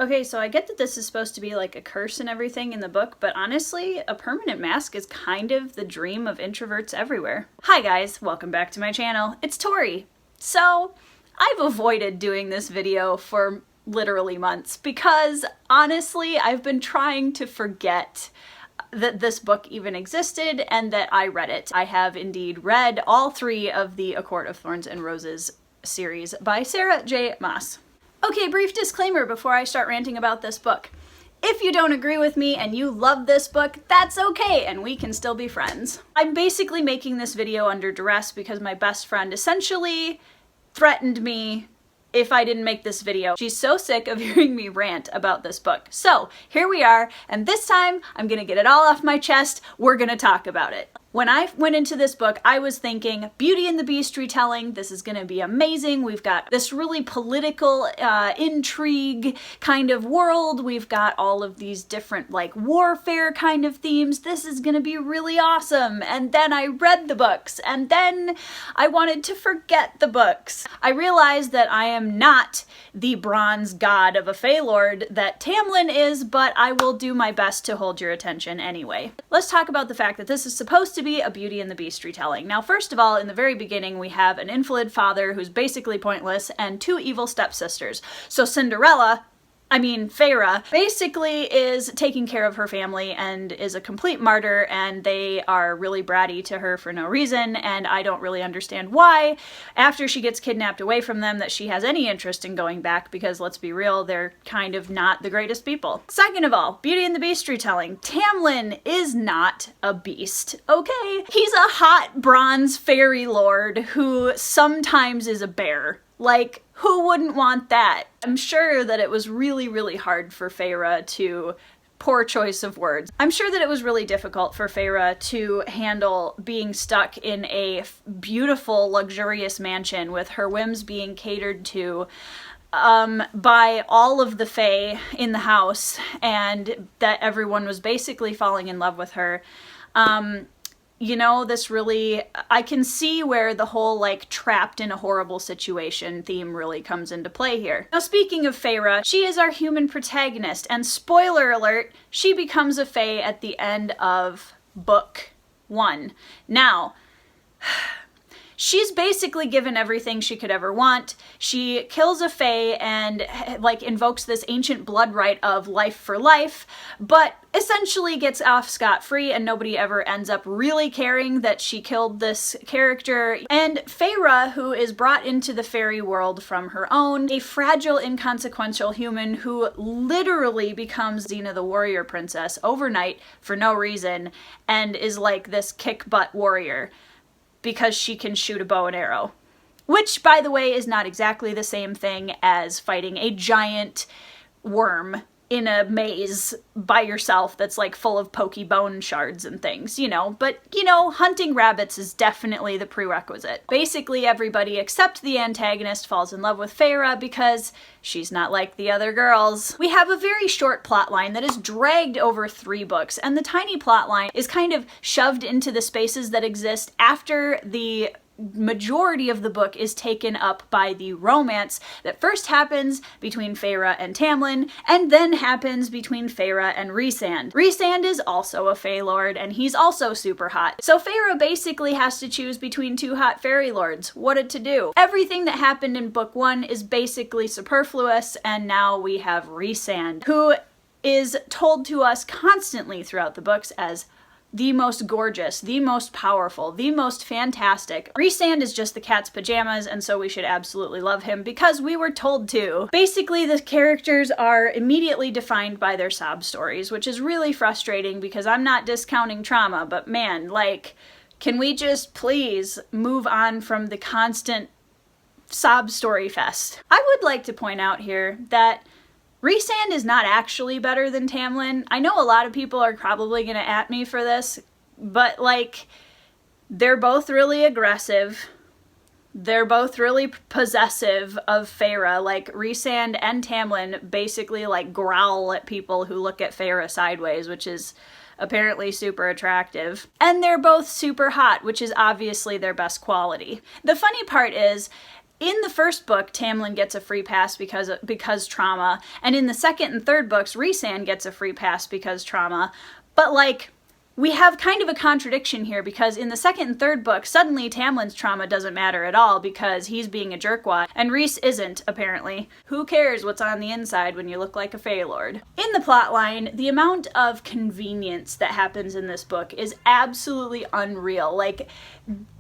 Okay, so I get that this is supposed to be like a curse and everything in the book, but honestly, a permanent mask is kind of the dream of introverts everywhere. Hi guys, welcome back to my channel. It's Tori. So, I've avoided doing this video for literally months because honestly, I've been trying to forget that this book even existed and that I read it. I have indeed read all three of the A Court of Thorns and Roses series by Sarah J. Maas. Okay, brief disclaimer before I start ranting about this book. If you don't agree with me and you love this book, that's okay, and we can still be friends. I'm basically making this video under duress because my best friend essentially threatened me if I didn't make this video. She's so sick of hearing me rant about this book. So here we are, and this time I'm gonna get it all off my chest. We're gonna talk about it. When I went into this book, I was thinking, Beauty and the Beast retelling, this is gonna be amazing. We've got this really political intrigue kind of world. We've got all of these different like warfare kind of themes. This is gonna be really awesome. And then I read the books, and then I wanted to forget the books. I realized that I am not the bronze god of a Fey Lord that Tamlin is, but I will do my best to hold your attention anyway. Let's talk about the fact that this is supposed to be a Beauty and the Beast retelling. Now, first of all, in the very beginning, we have an invalid father who's basically pointless and two evil stepsisters. So Feyre basically is taking care of her family and is a complete martyr, and they are really bratty to her for no reason, and I don't really understand why, after she gets kidnapped away from them, that she has any interest in going back, because let's be real, they're kind of not the greatest people. Second of all, Beauty and the Beast retelling. Tamlin is not a beast, okay? He's a hot bronze fairy lord who sometimes is a bear. Like, who wouldn't want that? I'm sure that it was really, really hard for Feyre to, poor choice of words. I'm sure that it was really difficult for Feyre to handle being stuck in a beautiful, luxurious mansion with her whims being catered to by all of the Fae in the house, and that everyone was basically falling in love with her. You know, I can see where the whole, like, trapped in a horrible situation theme really comes into play here. Now, speaking of Feyre, she is our human protagonist, and spoiler alert, she becomes a Fae at the end of book 1. Now, she's basically given everything she could ever want. She kills a Fae and, like, invokes this ancient blood right of life for life, but essentially gets off scot-free, and nobody ever ends up really caring that she killed this character. And Feyre, who is brought into the fairy world from her own, a fragile, inconsequential human who literally becomes Xena the warrior princess overnight for no reason, and is like this kick-butt warrior because she can shoot a bow and arrow. Which, by the way, is not exactly the same thing as fighting a giant worm in a maze by yourself that's like full of pokey bone shards and things, you know. But, you know, hunting rabbits is definitely the prerequisite. Basically, everybody except the antagonist falls in love with Feyre because she's not like the other girls. We have a very short plot line that is dragged over 3 books, and the tiny plot line is kind of shoved into the spaces that exist after the majority of the book is taken up by the romance that first happens between Feyre and Tamlin, and then happens between Feyre and Rhysand. Rhysand is also a Fey Lord, and he's also super hot. So Feyre basically has to choose between 2 hot fairy lords. What to do? Everything that happened in book 1 is basically superfluous, and now we have Rhysand, who is told to us constantly throughout the books as the most gorgeous, the most powerful, the most fantastic. Rhysand is just the cat's pajamas, and so we should absolutely love him because we were told to. Basically, the characters are immediately defined by their sob stories, which is really frustrating because I'm not discounting trauma, but man, like, can we just please move on from the constant sob story fest? I would like to point out here that Rhysand is not actually better than Tamlin. I know a lot of people are probably gonna at me for this, but like, they're both really aggressive. They're both really possessive of Feyre. Like, Rhysand and Tamlin basically like growl at people who look at Feyre sideways, which is apparently super attractive. And they're both super hot, which is obviously their best quality. The funny part is, In the first book, Tamlin gets a free pass because trauma, and in the second and third books, Rhysand gets a free pass because trauma. But like, we have kind of a contradiction here, because in the second and third book, suddenly Tamlin's trauma doesn't matter at all because he's being a jerkwad, and Rhys isn't, apparently. Who cares what's on the inside when you look like a Fey Lord? In the plotline, the amount of convenience that happens in this book is absolutely unreal. Like,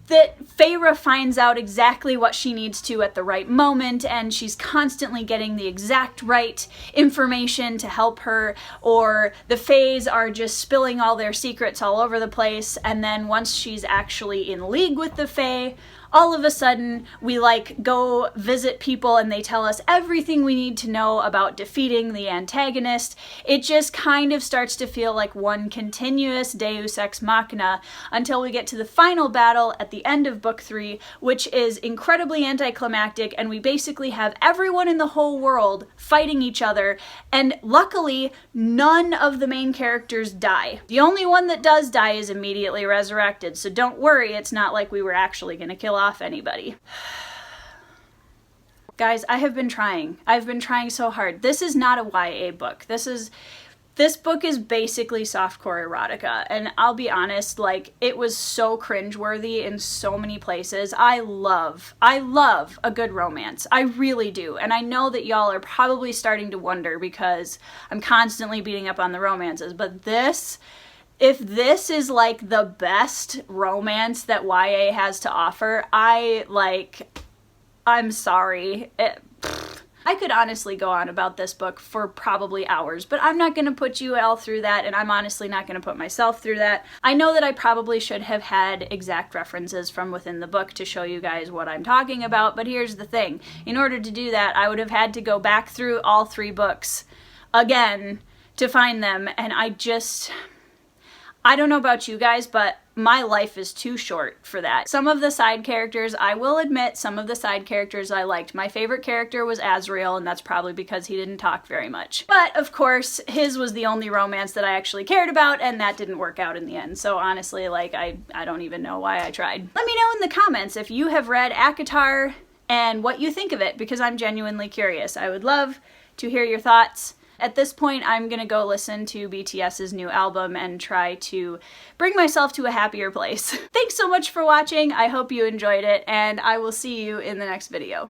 that Feyre finds out exactly what she needs to at the right moment, and she's constantly getting the exact right information to help her, or the Fays are just spilling all their secrets all over the place, and then once she's actually in league with the Fae, all of a sudden we like go visit people and they tell us everything we need to know about defeating the antagonist. It just kind of starts to feel like one continuous deus ex machina until we get to the final battle at the end of book 3, which is incredibly anticlimactic, and we basically have everyone in the whole world fighting each other, and luckily none of the main characters die. The only one that does die is immediately resurrected, so don't worry, it's not like we were actually gonna kill off anybody. Guys, I have been trying. I've been trying so hard. This is not a YA book. This book is basically softcore erotica, and I'll be honest, like, it was so cringeworthy in so many places. I love a good romance. I really do. And I know that y'all are probably starting to wonder because I'm constantly beating up on the romances, but if this is like the best romance that YA has to offer, I'm sorry. I could honestly go on about this book for probably hours, but I'm not going to put you all through that, and I'm honestly not going to put myself through that. I know that I probably should have had exact references from within the book to show you guys what I'm talking about, but here's the thing. In order to do that, I would have had to go back through all 3 books again to find them, and I don't know about you guys, but my life is too short for that. Some of the side characters, I will admit, some of the side characters I liked. My favorite character was Azriel, and that's probably because he didn't talk very much. But, of course, his was the only romance that I actually cared about, and that didn't work out in the end. So, honestly, like, I don't even know why I tried. Let me know in the comments if you have read ACoTaR and what you think of it, because I'm genuinely curious. I would love to hear your thoughts. At this point, I'm gonna go listen to BTS's new album and try to bring myself to a happier place. Thanks so much for watching. I hope you enjoyed it, and I will see you in the next video.